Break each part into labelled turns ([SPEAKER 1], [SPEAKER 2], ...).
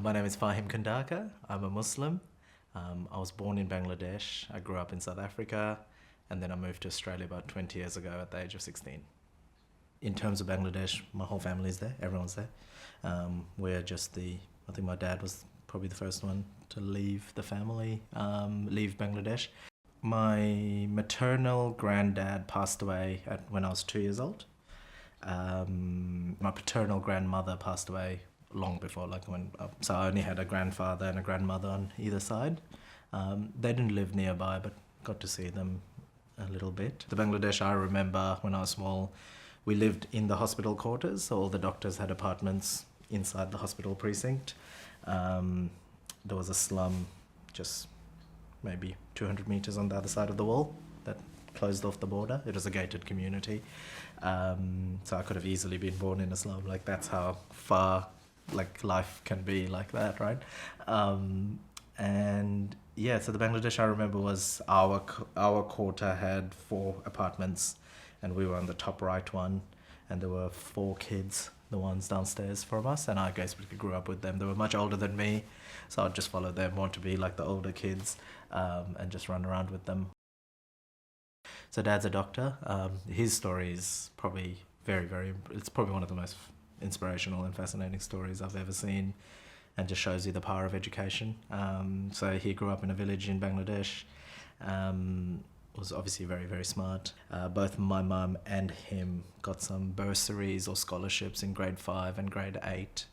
[SPEAKER 1] My name is Fahim Khondaker. I'm a Muslim. I was born in Bangladesh. I grew up in South Africa, and then I moved to Australia about 20 years ago at the age of 16. In terms of Bangladesh, my whole family is there. Everyone's there. We're just I think my dad was probably the first one to leave the family, leave Bangladesh. My maternal granddad passed away when I was 2 years old. My paternal grandmother passed away long before, so I only had a grandfather and a grandmother on either side. They didn't live nearby, but got to see them a little bit. The Bangladesh I remember when I was small, we lived in the hospital quarters, so all the doctors had apartments inside the hospital precinct. There was a slum just maybe 200 meters on the other side of the wall that closed off the border. It was a gated community. So I could have easily been born in a slum. That's how far life can be like that, right? And yeah, so the Bangladesh I remember was our quarter had 4 apartments, and we were on the top right one, and there were 4 kids, the ones downstairs from us, and I guess we grew up with them. They were much older than me, so I'd just follow them, want to be like the older kids, and just run around with them. So Dad's a doctor. His story is probably it's probably one of the most inspirational and fascinating stories I've ever seen, and just shows you the power of education. So he grew up in a village in Bangladesh, was obviously very, very smart. Both my mum and him got some bursaries or scholarships in grade 5 and grade 8.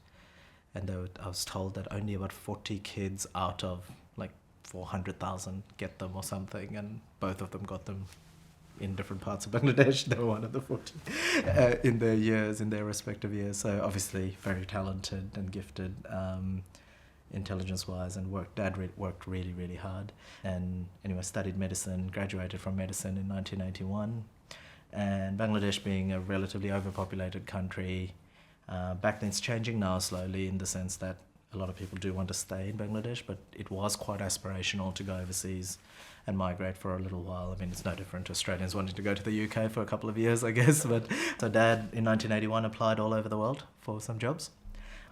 [SPEAKER 1] And I was told that only about 40 kids out of 400,000 get them or something, and both of them got them in different parts of Bangladesh. They were one of the 40 in their respective years. So obviously very talented and gifted, intelligence-wise, and Dad worked really, really hard. And anyway, studied medicine, graduated from medicine in 1981. And Bangladesh being a relatively overpopulated country, back then it's changing now slowly in the sense that a lot of people do want to stay in Bangladesh, but it was quite aspirational to go overseas and migrate for a little while. I mean, it's no different to Australians wanting to go to the UK for a couple of years, I guess. But so Dad, in 1981, applied all over the world for some jobs.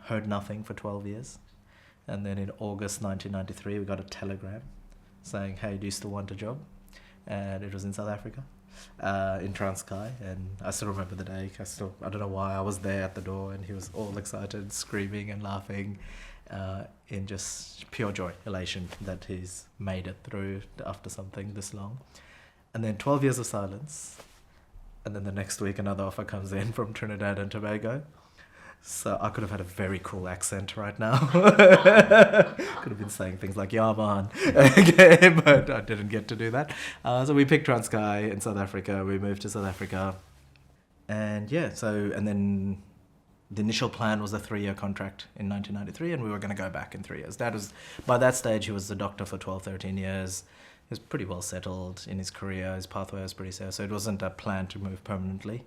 [SPEAKER 1] Heard nothing for 12 years. And then in August 1993, we got a telegram saying, hey, do you still want a job? And it was in South Africa, in Transkei. And I still remember the day. I don't know why I was there at the door, and he was all excited, screaming and laughing, in just pure joy, elation that he's made it through after something this long. And then 12 years of silence. And then the next week, another offer comes in from Trinidad and Tobago. So I could have had a very cool accent right now. Could have been saying things like "Yeah, man," okay, but I didn't get to do that. So we picked Transkei in South Africa. We moved to South Africa, and and then the initial plan was a 3-year contract in 1993, and we were going to go back in 3 years. By that stage, he was a doctor for 12, 13 years. He was pretty well settled in his career. His pathway was pretty set, so it wasn't a plan to move permanently.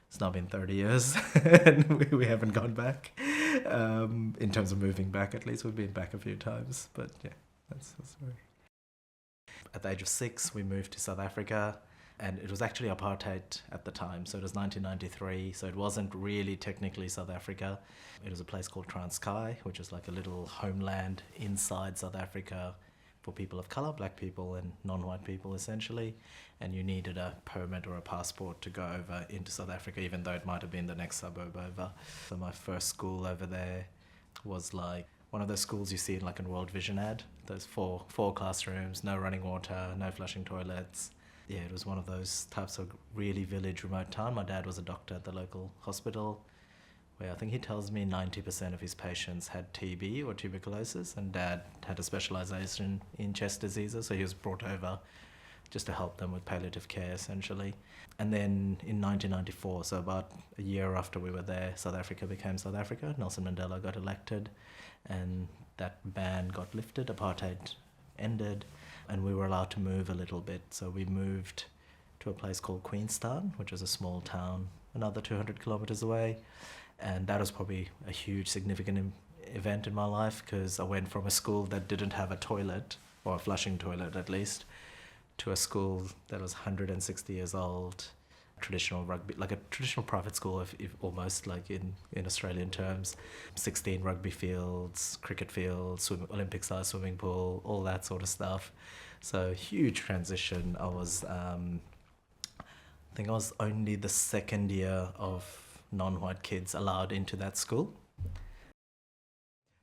[SPEAKER 1] It's now been 30 years and we haven't gone back. In terms of moving back, at least we've been back a few times. But yeah, that's the story. At the age of 6, we moved to South Africa, and it was actually apartheid at the time. So it was 1993. So it wasn't really technically South Africa. It was a place called Transkei, which is like a little homeland inside South Africa for people of colour, black people and non-white people essentially, and you needed a permit or a passport to go over into South Africa, even though it might have been the next suburb over. So my first school over there was like one of those schools you see in like a World Vision ad. Those four classrooms, no running water, no flushing toilets. Yeah, it was one of those types of really village remote town. My dad was a doctor at the local hospital, where I think he tells me 90% of his patients had TB or tuberculosis, and Dad had a specialization in chest diseases, so he was brought over just to help them with palliative care, essentially. And then in 1994, so about a year after we were there, South Africa became South Africa. Nelson Mandela got elected, and that ban got lifted, apartheid ended, and we were allowed to move a little bit. So we moved to a place called Queenstown, which is a small town, another 200 kilometers away. And that was probably a huge, significant event in my life, because I went from a school that didn't have a toilet, or a flushing toilet at least, to a school that was 160 years old, traditional rugby, like a traditional private school, if almost like in Australian terms. 16 rugby fields, cricket fields, Olympic size swimming pool, all that sort of stuff. So huge transition. I think I was only the second year of non-white kids allowed into that school.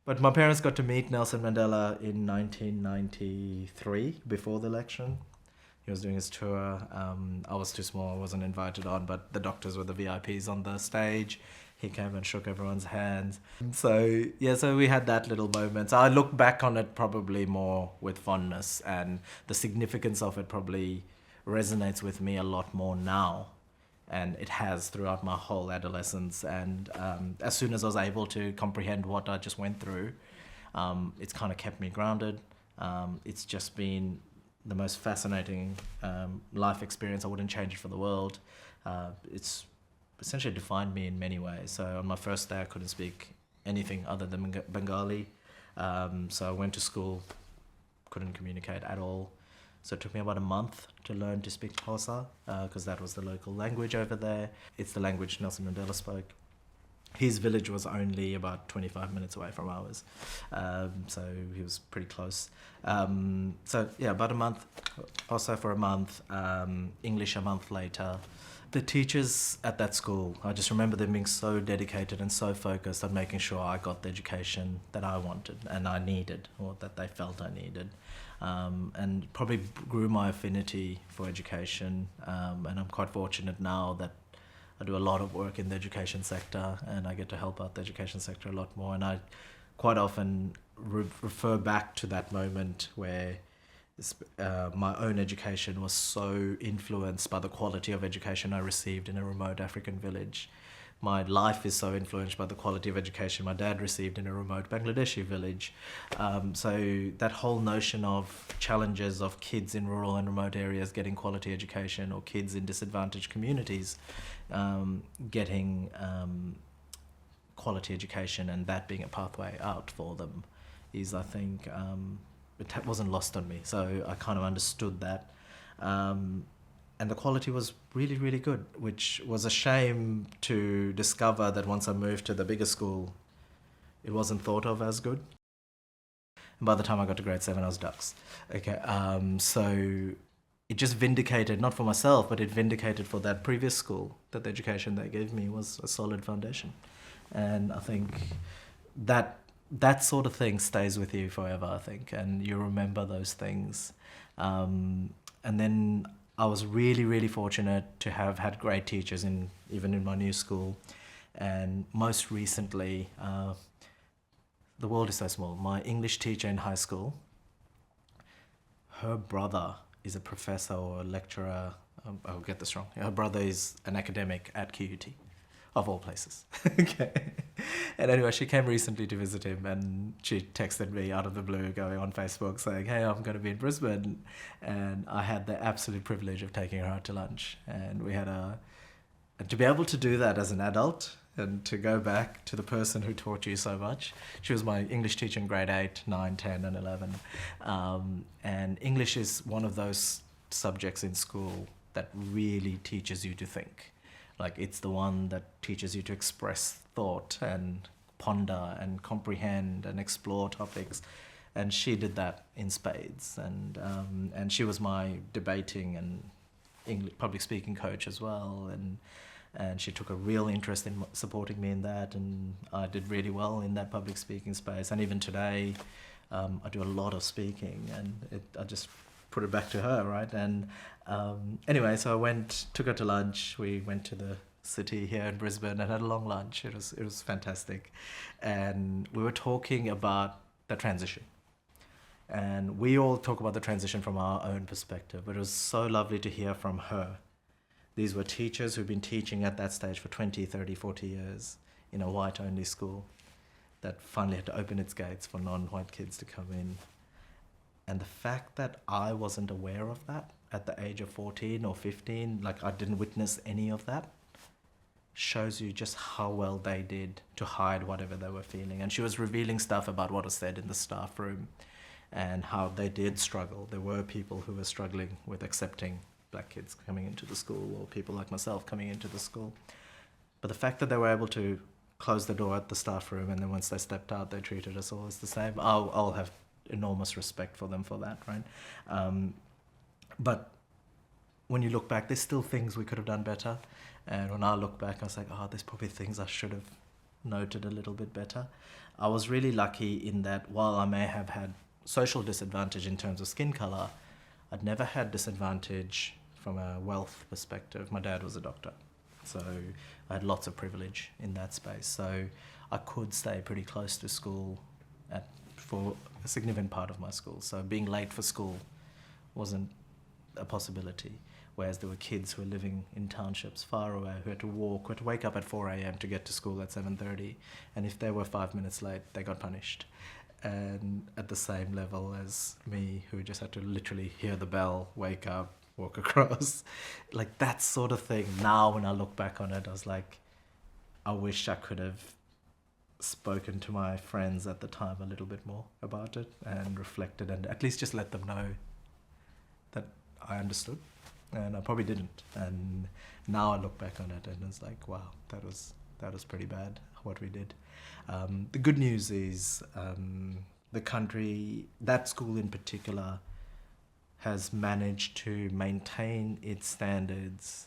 [SPEAKER 1] But my parents got to meet Nelson Mandela in 1993, before the election. He was doing his tour. I was too small, I wasn't invited on, but the doctors were the VIPs on the stage. He came and shook everyone's hands. So we had that little moment. So I look back on it probably more with fondness, and the significance of it probably resonates with me a lot more now. And it has throughout my whole adolescence. And as soon as I was able to comprehend what I just went through, it's kind of kept me grounded. It's just been the most fascinating life experience. I wouldn't change it for the world. It's essentially defined me in many ways. So on my first day, I couldn't speak anything other than Bengali. So I went to school, couldn't communicate at all. So it took me about a month to learn to speak Xhosa, because that was the local language over there. It's the language Nelson Mandela spoke. His village was only about 25 minutes away from ours, so he was pretty close. About a month, Xhosa for a month, English a month later. The teachers at that school, I just remember them being so dedicated and so focused on making sure I got the education that I wanted and I needed, or that they felt I needed. And probably grew my affinity for education. And I'm quite fortunate now that I do a lot of work in the education sector, and I get to help out the education sector a lot more. And I quite often refer back to that moment where my own education was so influenced by the quality of education I received in a remote African village. My life is so influenced by the quality of education my dad received in a remote Bangladeshi village. So that whole notion of challenges of kids in rural and remote areas getting quality education, or kids in disadvantaged communities getting quality education, and that being a pathway out for them, is, I think, it wasn't lost on me. So I kind of understood that. And the quality was really, really good, which was a shame to discover that once I moved to the bigger school, it wasn't thought of as good. And by the time I got to grade 7, I was ducks. Okay, so it just vindicated, not for myself, but it vindicated for that previous school, that the education they gave me was a solid foundation. And I think that sort of thing stays with you forever, I think, and you remember those things. And then I was really, really fortunate to have had great teachers even in my new school. And most recently, the world is so small. My English teacher in high school, her brother is a professor or a lecturer. I'll get this wrong. Her brother is an academic at QUT, of all places. Okay. And anyway, she came recently to visit him, and she texted me out of the blue, going on Facebook, saying, "Hey, I'm going to be in Brisbane." And I had the absolute privilege of taking her out to lunch. And we had to be able to do that as an adult, and to go back to the person who taught you so much. She was my English teacher in grade 8, 9, 10, and 11. And English is one of those subjects in school that really teaches you to think. Like, it's the one that teaches you to express thought and ponder and comprehend and explore topics. And she did that in spades. And she was my debating and public speaking coach as well. And she took a real interest in supporting me in that. And I did really well in that public speaking space. And even today, I do a lot of speaking, and I just put it back to her, right? And anyway, so I took her to lunch. We went to the city here in Brisbane and had a long lunch. It was fantastic. And we were talking about the transition. And we all talk about the transition from our own perspective, but it was so lovely to hear from her. These were teachers who've been teaching at that stage for 20, 30, 40 years in a white-only school that finally had to open its gates for non-white kids to come in. And the fact that I wasn't aware of that at the age of 14 or 15, like I didn't witness any of that, shows you just how well they did to hide whatever they were feeling. And she was revealing stuff about what was said in the staff room and how they did struggle. There were people who were struggling with accepting black kids coming into the school or people like myself coming into the school. But the fact that they were able to close the door at the staff room, and then once they stepped out, they treated us all as the same. I'll have enormous respect for them for that, right? But when you look back, there's still things we could have done better. And when I look back, I was like, there's probably things I should have noted a little bit better. I was really lucky in that while I may have had social disadvantage in terms of skin color, I'd never had disadvantage from a wealth perspective. My dad was a doctor, so I had lots of privilege in that space. So I could stay pretty close to school for a significant part of my school. So being late for school wasn't a possibility. Whereas there were kids who were living in townships far away, who had to walk, who had to wake up at 4 a.m. to get to school at 7:30. And if they were 5 minutes late, they got punished. And at the same level as me, who just had to literally hear the bell, wake up, walk across. Like that sort of thing. Now when I look back on it, I was like, I wish I could have spoken to my friends at the time a little bit more about it and reflected and at least just let them know that I understood. And I probably didn't. And now I look back on it and it's like, wow, that was pretty bad what we did. The good news is the country, that school in particular, has managed to maintain its standards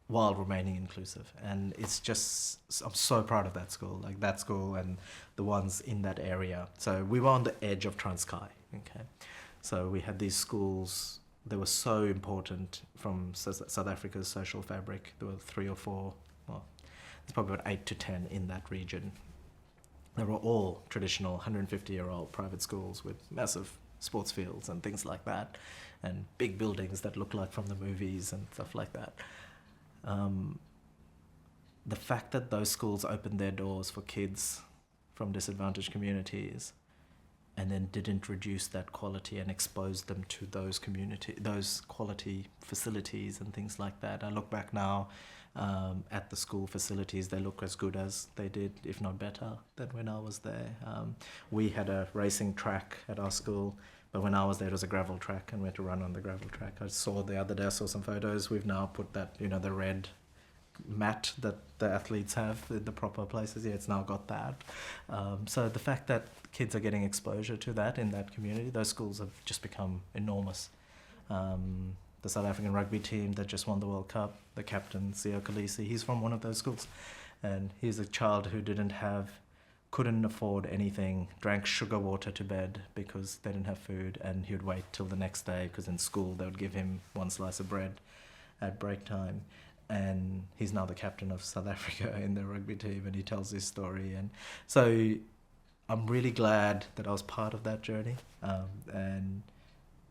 [SPEAKER 1] while remaining inclusive. And it's just, I'm so proud of that school, like that school and the ones in that area. So we were on the edge of Transkei, okay? So we had these schools that were so important from South Africa's social fabric. There were 3 or 4, well, there's probably about 8 to 10 in that region. They were all traditional 150-year-old private schools with massive sports fields and things like that, and big buildings that look like from the movies and stuff like that. The fact that those schools opened their doors for kids from disadvantaged communities and then didn't reduce that quality and expose them to those quality facilities and things like that. I look back now at the school facilities, they look as good as they did, if not better, than when I was there. We had a racing track at our school, but when I was there, it was a gravel track, and we had to run on the gravel track. I saw the other day, I saw some photos. We've now put that, the red mat that the athletes have in the proper places. Yeah, it's now got that. So the fact that kids are getting exposure to that in that community, those schools have just become enormous. The South African rugby team that just won the World Cup, the captain, Siya Kolisi, he's from one of those schools. And he's a child who couldn't afford anything, drank sugar water to bed because they didn't have food, and he would wait till the next day because in school they would give him one slice of bread at break time. And he's now the captain of South Africa in their rugby team, and he tells his story. And so I'm really glad that I was part of that journey. And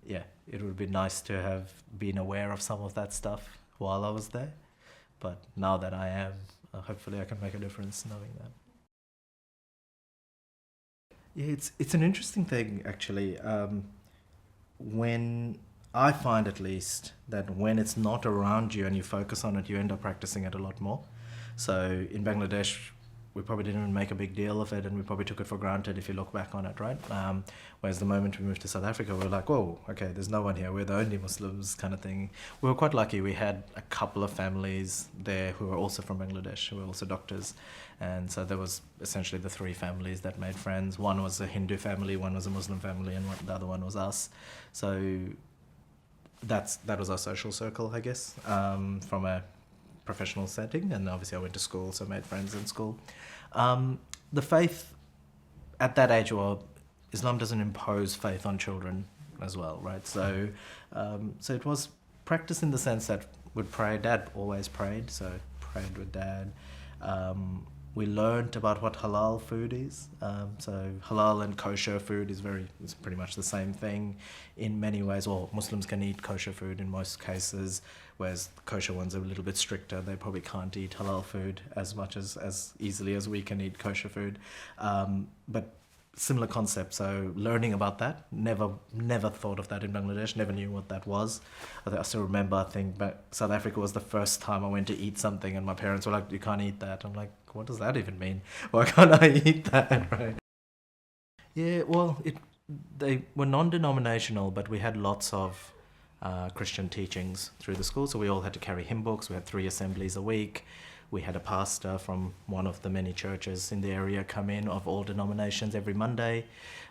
[SPEAKER 1] yeah, it would be nice to have been aware of some of that stuff while I was there. But now that I am, hopefully I can make a difference knowing that. Yeah, it's an interesting thing, actually. When I find, at least, that when it's not around you and you focus on it, you end up practicing it a lot more. So in Bangladesh, we probably didn't even make a big deal of it, and we probably took it for granted if you look back on it, right? Whereas the moment we moved to South Africa, we were like, whoa, okay, there's no one here. We're the only Muslims, kind of thing. We were quite lucky. We had a couple of families there who were also from Bangladesh, who were also doctors. And so there was essentially the 3 families that made friends. One was a Hindu family, one was a Muslim family, and the other one was us. So that was our social circle, I guess, from a professional setting. And obviously I went to school, so made friends in school. The faith at that age, well, Islam doesn't impose faith on children as well, right? So it was practice in the sense that we'd pray. Dad always prayed, so prayed with Dad. We learned about what halal food is. So halal and kosher food is pretty much the same thing in many ways. Well, Muslims can eat kosher food in most cases, whereas the kosher ones are a little bit stricter. They probably can't eat halal food as much as easily as we can eat kosher food. But similar concept. So learning about that, never thought of that in Bangladesh, never knew what that was. I still remember, I think, but South Africa was the first time I went to eat something and my parents were like, you can't eat that. I'm like, what does that even mean? Why can't I eat that, right? Yeah, well, They were non-denominational, but we had lots of Christian teachings through the school. So we all had to carry hymn books. We had 3 assemblies a week. We had a pastor from one of the many churches in the area come in of all denominations every Monday.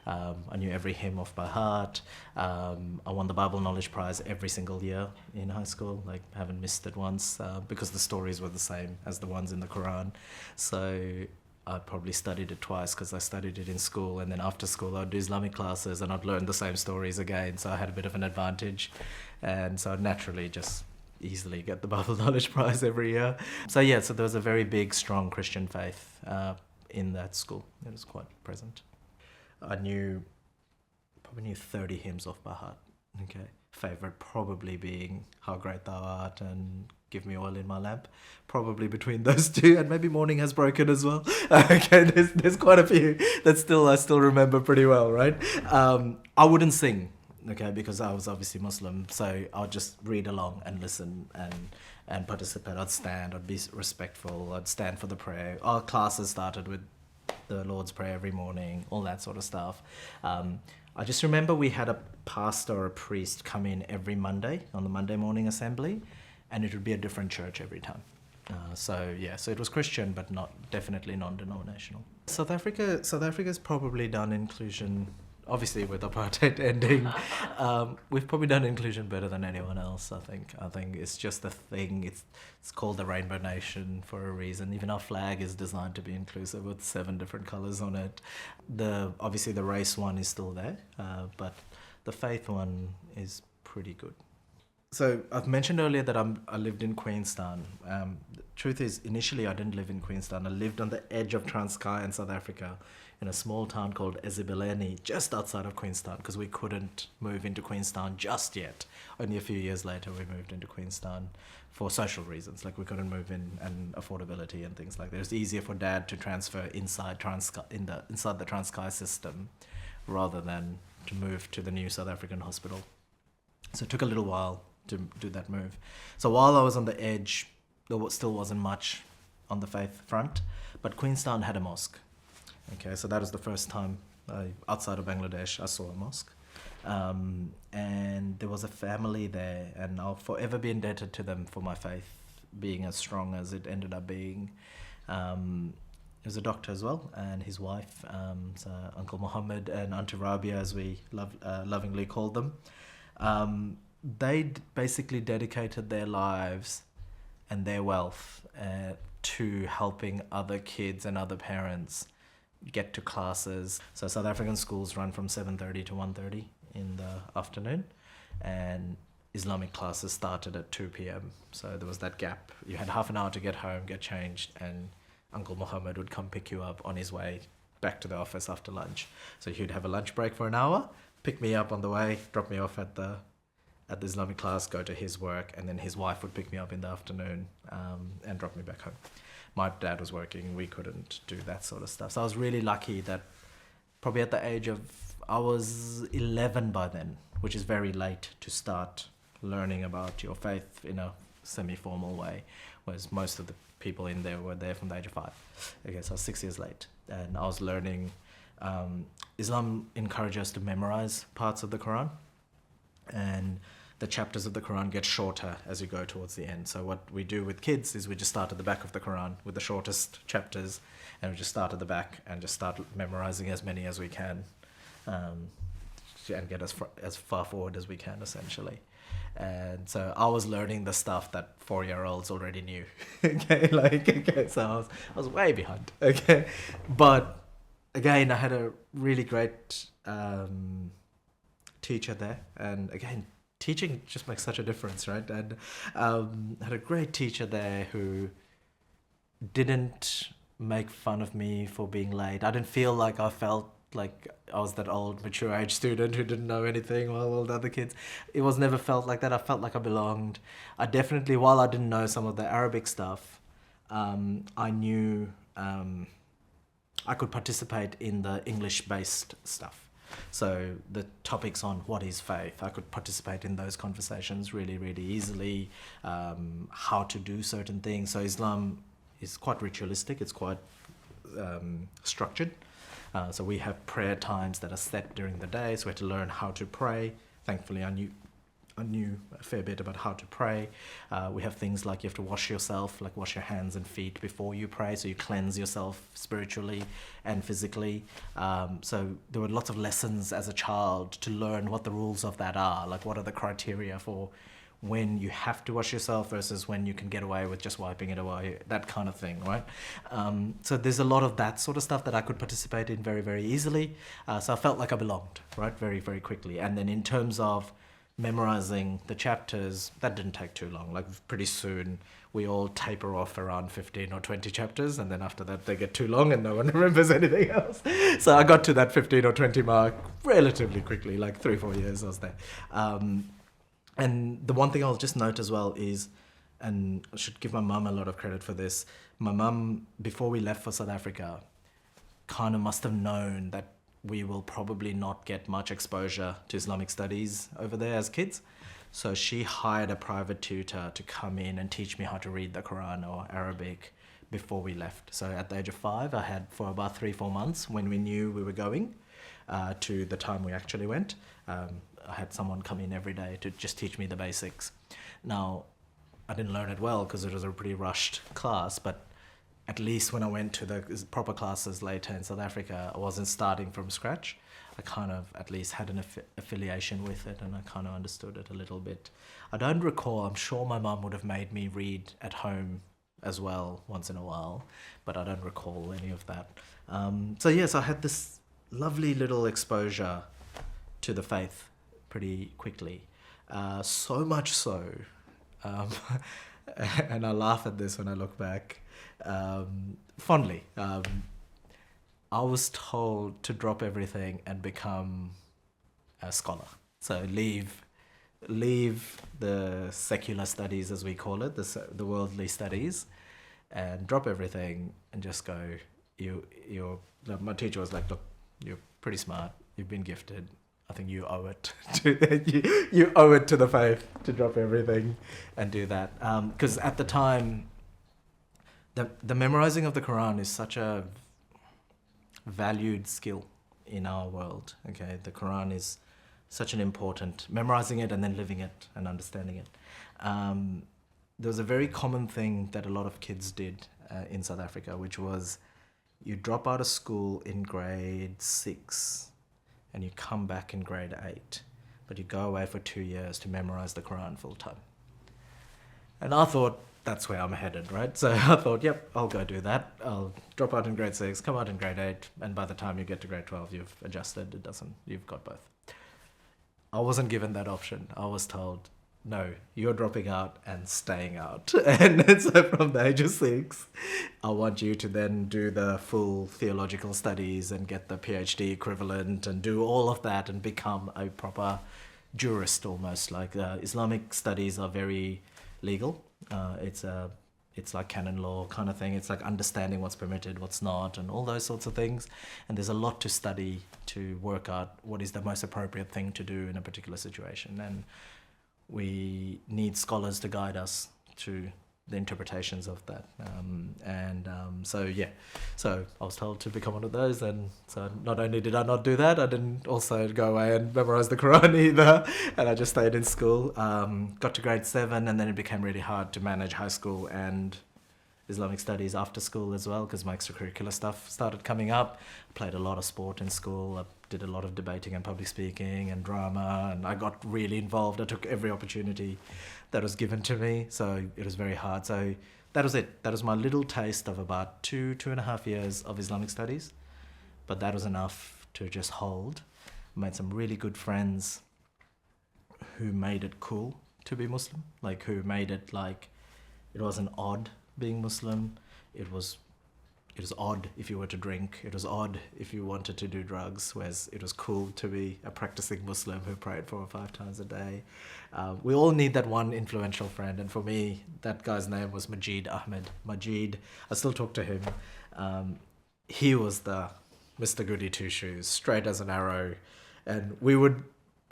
[SPEAKER 1] I knew every hymn off by heart. I won the Bible Knowledge Prize every single year in high school. Like, haven't missed it once because the stories were the same as the ones in the Quran. So I probably studied it twice because I studied it in school, and then after school I'd do Islamic classes and I'd learn the same stories again. So I had a bit of an advantage, and so I'd naturally just easily get the Bible Knowledge Prize every year. So yeah, so there was a very big, strong Christian faith in that school. It was quite present. I probably knew 30 hymns off by heart. Okay, favorite probably being "How Great Thou Art" and "Give Me Oil in My Lamp." Probably between those two, and maybe "Morning Has Broken" as well. Okay, there's quite a few that I still remember pretty well, right? I wouldn't sing, okay, because I was obviously Muslim, so I'd just read along and listen and participate. I'd be respectful, I'd stand for the prayer. Our classes started with the Lord's Prayer every morning, all that sort of stuff. I just remember we had a pastor or a priest come in every Monday on the Monday morning assembly, and it would be a different church every time. So it was Christian, but definitely non-denominational. South Africa's probably done inclusion, obviously with apartheid ending. We've probably done inclusion better than anyone else. I think it's just a thing. It's called the Rainbow Nation for a reason. Even our flag is designed to be inclusive with 7 different colors on it. Obviously the race one is still there, but the faith one is pretty good. So I've mentioned earlier that I lived in Queenstown. The truth is, initially I didn't live in Queenstown. I lived on the edge of Transkei in South Africa, in a small town called Ezibeleni, just outside of Queenstown, because we couldn't move into Queenstown just yet. Only a few years later we moved into Queenstown for social reasons, like we couldn't move in and affordability and things like that. It was easier for Dad to transfer inside the Transkei system rather than to move to the new South African hospital. So it took a little while to do that move. So while I was on the edge, there still wasn't much on the faith front, but Queenstown had a mosque. Okay, so that was the first time outside of Bangladesh I saw a mosque. And there was a family there, and I'll forever be indebted to them for my faith being as strong as it ended up being. He was a doctor as well, and his wife, so Uncle Muhammad and Auntie Rabia, as we lovingly called them. They basically dedicated their lives and their wealth to helping other kids and other parents get to classes. So South African schools run from 7:30 to 1:30 in the afternoon, and Islamic classes started at 2 p.m. So there was that gap. You had half an hour to get home, get changed, and Uncle Muhammad would come pick you up on his way back to the office after lunch. So he'd have a lunch break for an hour, pick me up on the way, drop me off at the Islamic class, go to his work, and then his wife would pick me up in the afternoon and drop me back home. My dad was working, we couldn't do that sort of stuff. So I was really lucky that probably at the age of, I was 11 by then, which is very late to start learning about your faith in a semi-formal way, whereas most of the people in there were there from the age of 5. Okay, so I was 6 years late, and I was learning. Islam encourages us to memorize parts of the Quran, and the chapters of the Quran get shorter as you go towards the end. So what we do with kids is we just start at the back of the Quran with the shortest chapters, and we just start at the back and just start memorizing as many as we can, and get as far forward as we can, essentially. And so I was learning the stuff that 4-year-olds already knew. So I was way behind. Okay, but again, I had a really great teacher there, and again, teaching just makes such a difference, right? And had a great teacher there who didn't make fun of me for being late. I didn't feel like I felt like I was that old, mature age student who didn't know anything while all the other kids. It was never felt like that. I felt like I belonged. I definitely, while I didn't know some of the Arabic stuff, I knew I could participate in the English-based stuff. So the topics on what is faith, I could participate in those conversations really, really easily, how to do certain things. So Islam is quite ritualistic, it's quite structured. So we have prayer times that are set during the day, so we had to learn how to pray. Thankfully, I knew a fair bit about how to pray. We have things like you have to wash yourself, like wash your hands and feet before you pray, so you cleanse yourself spiritually and physically. So there were lots of lessons as a child to learn what the rules of that are, like what are the criteria for when you have to wash yourself versus when you can get away with just wiping it away, that kind of thing, right? So there's a lot of that sort of stuff that I could participate in very, very easily. So I felt like I belonged, right, very, very quickly. And then in terms of memorizing the chapters, that didn't take too long. Like pretty soon we all taper off around 15 or 20 chapters, and then after that they get too long and no one remembers anything else. So I got to that 15 or 20 mark relatively quickly, like 3-4 years I was there. And the one thing I'll just note as well is, and I should give my mum a lot of credit for this, my mum, before we left for South Africa, kind of must have known that we will probably not get much exposure to Islamic studies over there as kids. So she hired a private tutor to come in and teach me how to read the Quran or Arabic before we left. So at the age of 5, I had for about 3-4 months when we knew we were going to the time we actually went. I had someone come in every day to just teach me the basics. Now, I didn't learn it well because it was a pretty rushed class, but at least when I went to the proper classes later in South Africa, I wasn't starting from scratch. I kind of at least had an affiliation with it, and I kind of understood it a little bit. I don't recall, I'm sure my mum would have made me read at home as well once in a while, but I don't recall any of that. So yes, I had this lovely little exposure to the faith pretty quickly. So much so, and I laugh at this when I look back, fondly. I was told to drop everything and become a scholar. So leave the secular studies, as we call it, the worldly studies, and drop everything and just go. My teacher was like, look, you're pretty smart. You've been gifted. I think you owe it to you owe it to the faith to drop everything and do that. Because at the time, the memorizing of the Quran is such a valued skill in our world. Okay, the Quran is such an important, memorizing it and then living it and understanding it. There was a very common thing that a lot of kids did in South Africa, which was you drop out of school in grade 6 and you come back in grade 8, but you go away for 2 years to memorize the Quran full time. And I thought, that's where I'm headed, right? So I thought, yep, I'll go do that. I'll drop out in grade 6, come out in grade 8, and by the time you get to grade 12, you've adjusted. You've got both. I wasn't given that option. I was told, no, you're dropping out and staying out. And so from the age of 6, I want you to then do the full theological studies and get the PhD equivalent and do all of that and become a proper jurist almost. Like Islamic studies are very legal. It's like canon law kind of thing. It's like understanding what's permitted, what's not, and all those sorts of things. And there's a lot to study to work out what is the most appropriate thing to do in a particular situation. And we need scholars to guide us through the interpretations of that. So I was told to become one of those, and so not only did I not do that, I didn't also go away and memorize the Quran either, and I just stayed in school. Got to grade 7, and then it became really hard to manage high school and Islamic studies after school as well, because my extracurricular stuff started coming up. I played a lot of sport in school. I did a lot of debating and public speaking and drama, and I got really involved. I took every opportunity that was given to me, so it was very hard. So that was it. That was my little taste of about 2.5 years of Islamic studies, but that was enough to just hold. I made some really good friends who made it cool to be Muslim, like who made it like it wasn't odd being Muslim. It was odd if you were to drink. It was odd if you wanted to do drugs, whereas it was cool to be a practicing Muslim who prayed 4 or 5 times a day. We all need that one influential friend, and for me, that guy's name was Majid Ahmed. Majid, I still talk to him. He was the Mr. Goody Two-Shoes, straight as an arrow, and we would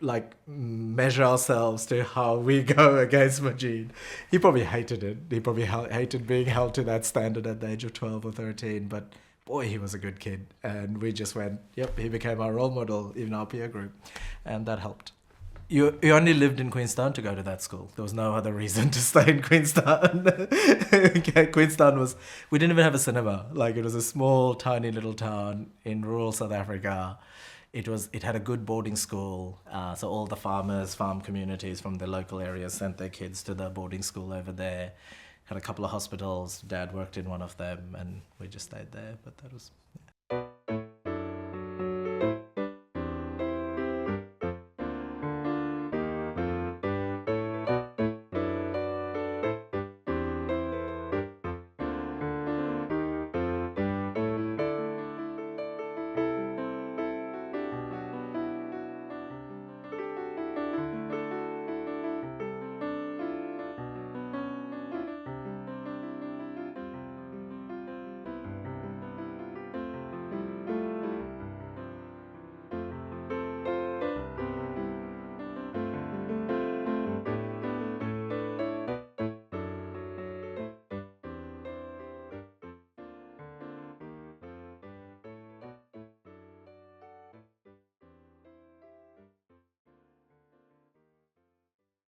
[SPEAKER 1] like measure ourselves to how we go against Majid. He probably hated it. He probably hated being held to that standard at the age of 12 or 13, but boy, he was a good kid. And we just went, yep, he became our role model in our peer group. And that helped. You only lived in Queenstown to go to that school. There was no other reason to stay in Queenstown. Queenstown was, we didn't even have a cinema. Like, it was a small, tiny little town in rural South Africa. It had a good boarding school. So all the farm communities from the local areas sent their kids to the boarding school over there. Had a couple of hospitals. Dad worked in one of them, and we just stayed there. But that was,